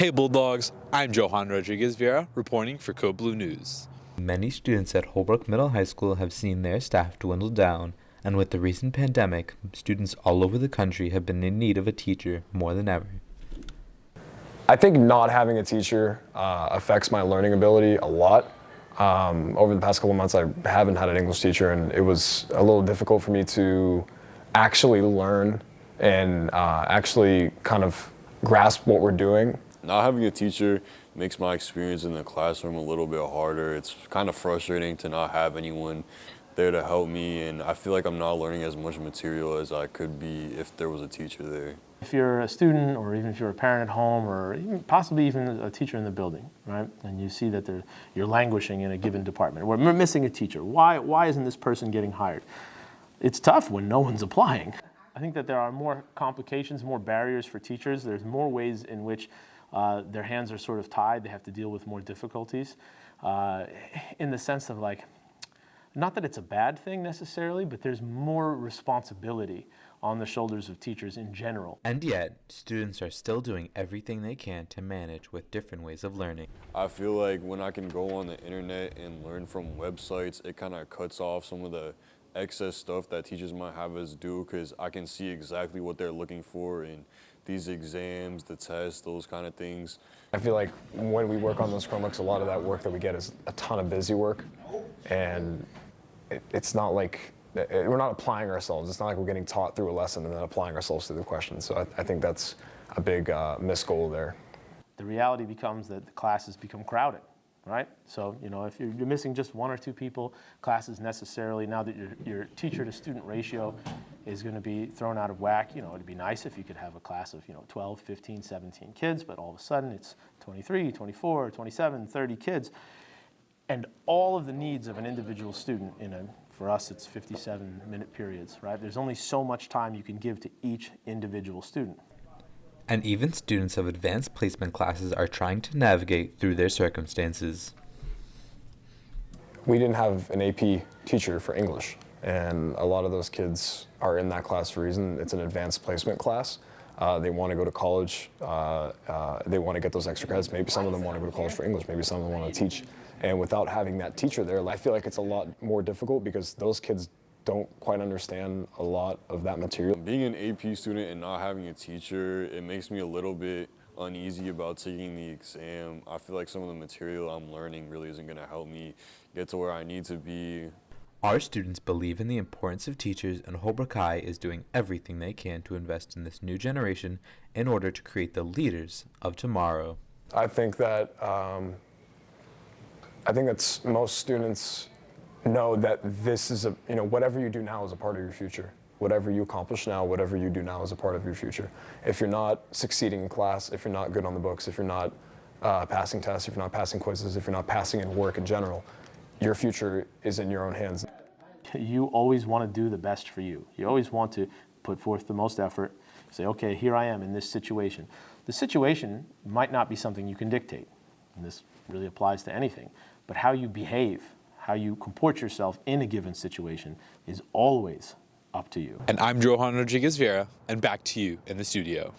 Hey Bulldogs, I'm Johann Rodriguez-Viera reporting for Code Blue News. Many students at Holbrook Middle High School have seen their staff dwindle down, and with the recent pandemic, students all over the country have been in need of a teacher more than ever. I think not having a teacher affects my learning ability a lot. Over the past couple of months, I haven't had an English teacher, and it was a little difficult for me to actually learn and actually kind of grasp what we're doing. Not having a teacher makes my experience in the classroom a little bit harder. It's kind of frustrating to not have anyone there to help me, and I feel like I'm not learning as much material as I could be if there was a teacher there. If you're a student, or even if you're a parent at home, or possibly even a teacher in the building, right? And you see that you're languishing in a given department. We're missing a teacher. Why isn't this person getting hired? It's tough when no one's applying. I think that there are more complications, more barriers for teachers. There's more ways in which their hands are sort of tied. They have to deal with more difficulties in the sense of, like, not that it's a bad thing necessarily, but there's more responsibility on the shoulders of teachers in general. And yet, students are still doing everything they can to manage with different ways of learning. I feel like when I can go on the internet and learn from websites, it kind of cuts off some of the excess stuff that teachers might have us do, because I can see exactly what they're looking for in these exams, the tests, those kind of things. I feel like when we work on those Chromebooks, a lot of that work that we get is a ton of busy work, and it's not like we're not applying ourselves. It's not like we're getting taught through a lesson and then applying ourselves through the questions. So I think that's a big missed goal there. The reality becomes that the classes become crowded, right? So, if you're missing just one or two people, classes necessarily, now that your teacher to student ratio is going to be thrown out of whack. It'd be nice if you could have a class of 12, 15, 17 kids, but all of a sudden it's 23, 24, 27, 30 kids. And all of the needs of an individual student for us, it's 57-minute periods, right? There's only so much time you can give to each individual student. And even students of advanced placement classes are trying to navigate through their circumstances. We didn't have an AP teacher for English, and a lot of those kids are in that class for a reason. It's an advanced placement class. They want to go to college. They want to get those extra credits. Maybe some of them want to go to college for English. Maybe some of them want to teach. And without having that teacher there, I feel like it's a lot more difficult because those kids don't quite understand a lot of that material. Being an AP student and not having a teacher, it makes me a little bit uneasy about taking the exam. I feel like some of the material I'm learning really isn't going to help me get to where I need to be. Our students believe in the importance of teachers, and Holbrook High is doing everything they can to invest in this new generation in order to create the leaders of tomorrow. I think that most students know that this is whatever you do now is a part of your future. Whatever you accomplish now, whatever you do now is a part of your future. If you're not succeeding in class, if you're not good on the books, if you're not passing tests, if you're not passing quizzes, if you're not passing in work in general, your future is in your own hands. You always want to do the best for you. You always want to put forth the most effort. Say, okay, here I am in this situation. The situation might not be something you can dictate, and this really applies to anything, but how you behave, how you comport yourself in a given situation is always up to you. And I'm Johann Rodriguez-Viera, and back to you in the studio.